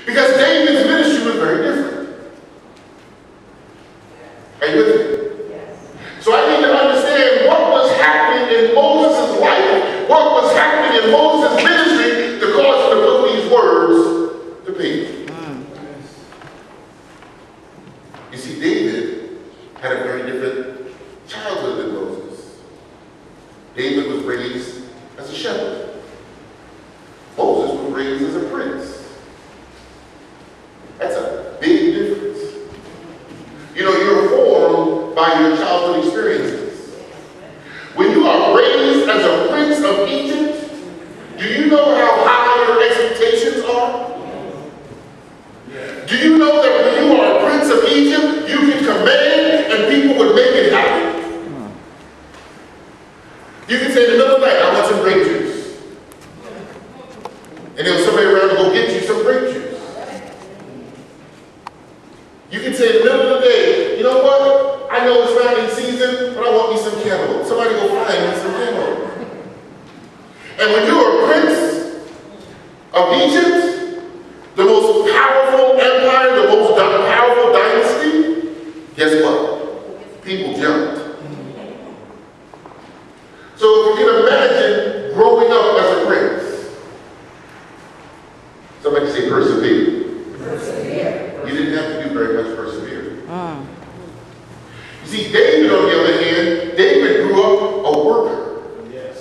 Because David's ministry was very different. Are you with me? Yes. So I need to understand what was happening in Moses' life, what was happening in Moses' ministry to cause him to put these words to people. You see, David had a very different childhood than Moses. David was raised as a shepherd. Moses was raised as a prince. That's a big difference. You know, you're formed by your childhood experiences. When you are raised as a prince of Egypt, do you know how high your expectations are? Do you know that when you are a prince of Egypt, you can command and people would make it happen? You can say in the middle of the night, I want some grape juice. And there was somebody around to go get you some grape juice. You can say in the middle of the day, you know what? I know it's rounding season, but I want me some cantaloupe. Somebody go find me some cantaloupe. And when you are a prince of Egypt, the most powerful empire, the most powerful dynasty, guess what? People jumped. So if you can imagine growing up as a prince, somebody say persevere. Persevere. You didn't have to do very much persevering. You see, David, on the other hand, David grew up a worker,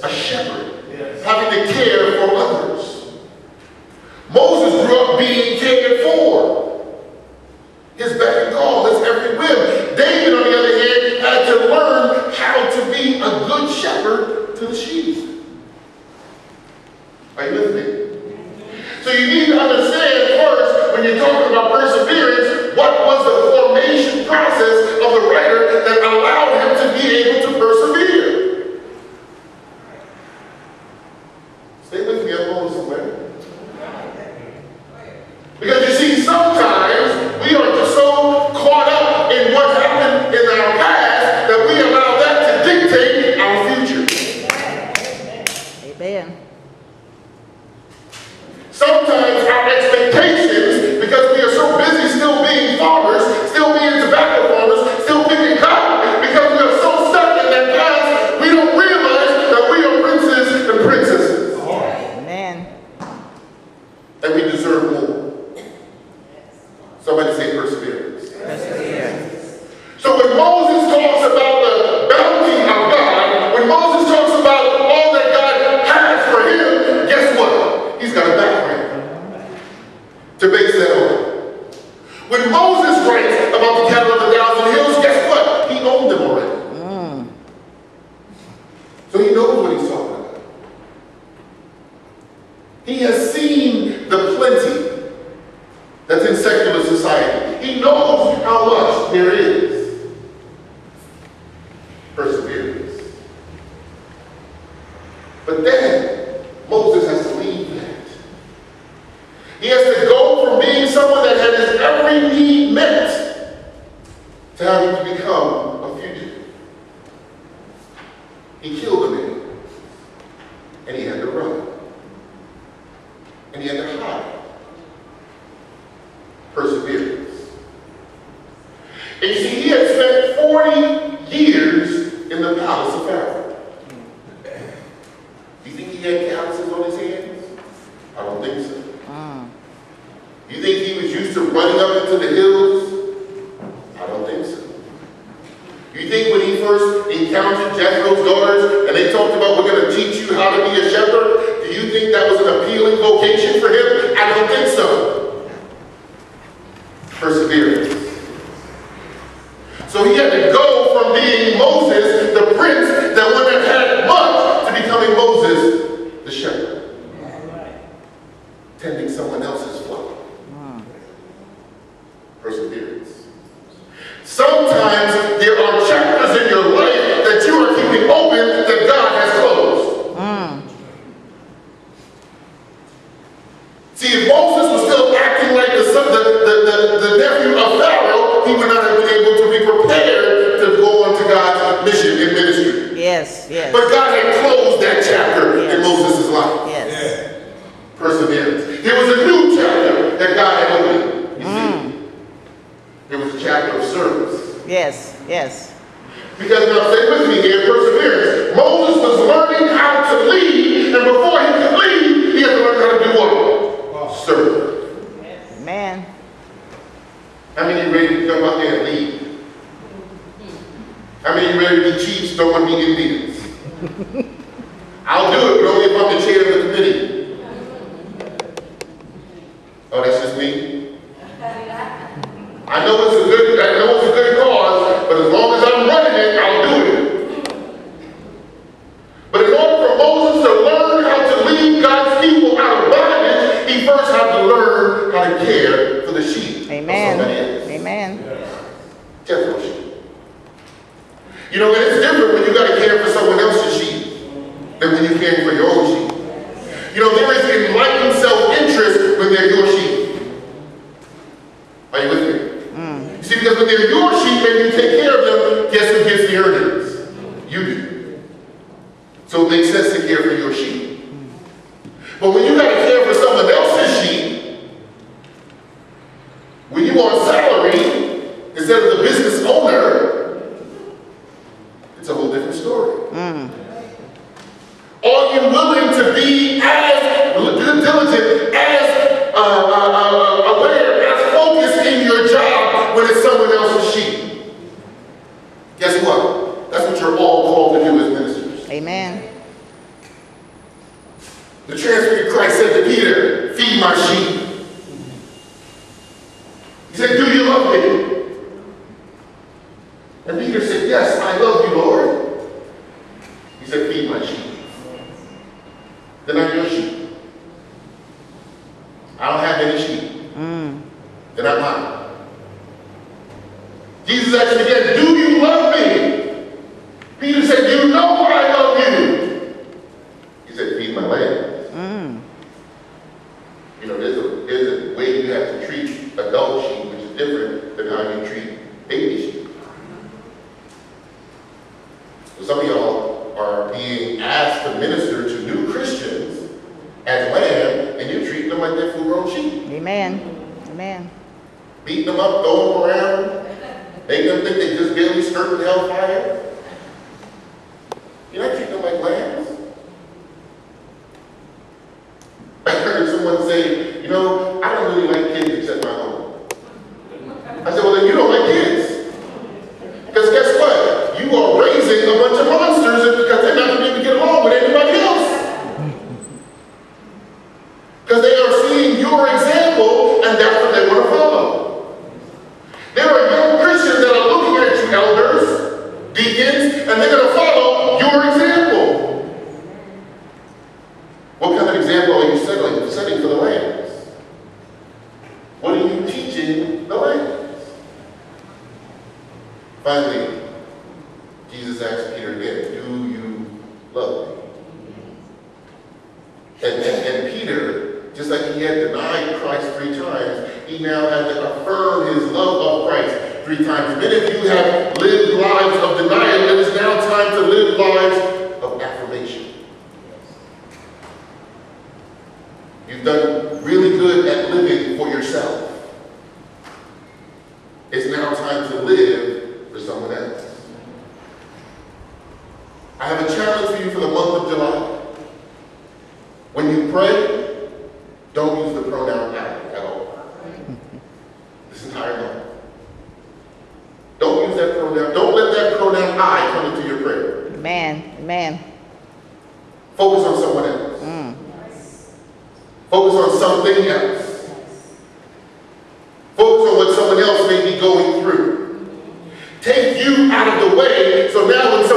a shepherd, having to care for others. Moses grew up being cared for. His beck and call, his every whim. David, on the other hand, had to learn how to be a good shepherd to the sheep. Are you with me? So you need to understand first, when you're talking about perseverance, what was the formation process of the writer that allowed him to be able to persevere? Stay with me, I'm going somewhere. Because you see, sometimes we are just so caught up in what happened in our past that we allow that to dictate our future. Amen. Sometimes our expectations, because we are so busy still being farmers, still being tobacco farmers, still picking cotton, because we are so stuck in that past, we don't realize that we are princes and princesses. Amen. And we deserve more. Somebody say perseverance. Perseverance. So when Moses talks about the bounty of God, when Moses talks about all that God has for him, guess what? He's got a background to base that on. When Moses writes about the cattle of 1,000 hills, guess what? He owned them already. So he knows what he's talking about. He has seen the plenty that's in secular society. He knows how much there is. Perseverance. But then, Moses has to leave that. He has to go from being someone that had his every need met to having to become a fugitive. He killed a man. And he had to run. And he had to hide. Perseverance. And you see, he had spent 40 years in the palace of Pharaoh. Do you think he had calluses on his hands? I don't think so. You think he was used to running up into the hills? I don't think so. You think when he first encountered Jethro's daughters and they talked about, we're going to teach you how to be a shepherd, do you think that was an appealing vocation for him? I don't think so. Perseverance. So he had to go from being Moses, the prince, that one that had much, to becoming Moses, the shepherd. Tending someone else's flock. Perseverance. Sometimes there are chapters in your life that you are keeping open that God has closed. See, if Moses was Yes. Yes. Because now stay with me here, perseverance. Moses was learning how to lead, and before he could lead, he had to learn how to do what? Serve. Amen. How many are ready to come out there and lead? How many are ready to be chiefs, don't want to be Indians? I'll do it, but only if I'm the chair of the committee. Oh, that's just me? I know it's a good cause, but as long as I'm running it, I'll do it. But in order for Moses to learn how to lead God's people out of bondage, he first had to learn how to care for the sheep. Amen. Amen. Care for the sheep. You know, and it's different when you got to care for someone else's sheep than when you're caring for your own sheep. You know, there is enlightened self-interest when they're your sheep. Are you with me? You see, because when they're your sheep and you take care of them, guess who gets the earnings? You do. So it makes sense to care for your sheep. But when you got to care for someone else's sheep, when you on salary instead of the business owner, it's a whole different story. Are you willing to be as diligent, as aware, as focused in your job when it's someone else's sheep? Guess what? That's what you're all called to do as ministers. Amen. The transfigured Christ said to Peter, feed my sheep. He said, do you love me? And Peter said, yes, I love you, Lord. He said, feed my sheep. Then I'm your sheep. I don't have any sheep. Then I'm mine. Jesus asked him again, do you love me? Peter said, you know I love you. He said, feed my lambs. You know, there's a way you have to treat adult sheep, which is different than how you treat baby sheep. So some of y'all are being asked to minister to new Christians as lamb, and you're treating them like they're full-grown sheep. Amen. Amen. Beating them up, throwing them around, making them think they just barely skirting the hellfire. You're not treating them like lambs. I heard someone say, you know, I don't really like kids except my own. I said, well, then you don't like kids. Because guess what? You are raising a bunch of monsters because they're not going to be able to get along with anybody else. Because they are seeing your example, and that's what they want to follow. There are young Christians that are looking at you, elders, deacons, and they're going to follow your example. What kind of example are you setting for the lambs? What are you teaching the lambs? Finally, Jesus asked Peter again, do you love me? And Peter, just like he had denied Christ 3 times, he now had to affirm his love of Christ 3 times. Many of you have lived lives of denial, and it's now time to live lives of affirmation. You've done really good at living for yourself. It's now time to live for someone else. I have a challenge for you for the month of July. When you pray, don't use the pronoun I at all. This entire month. Don't use that pronoun. Don't let that pronoun I come into your prayer. Amen. Amen. Focus on someone else. Focus on something else. Focus on what someone else may be going through. Take you out of the way so now when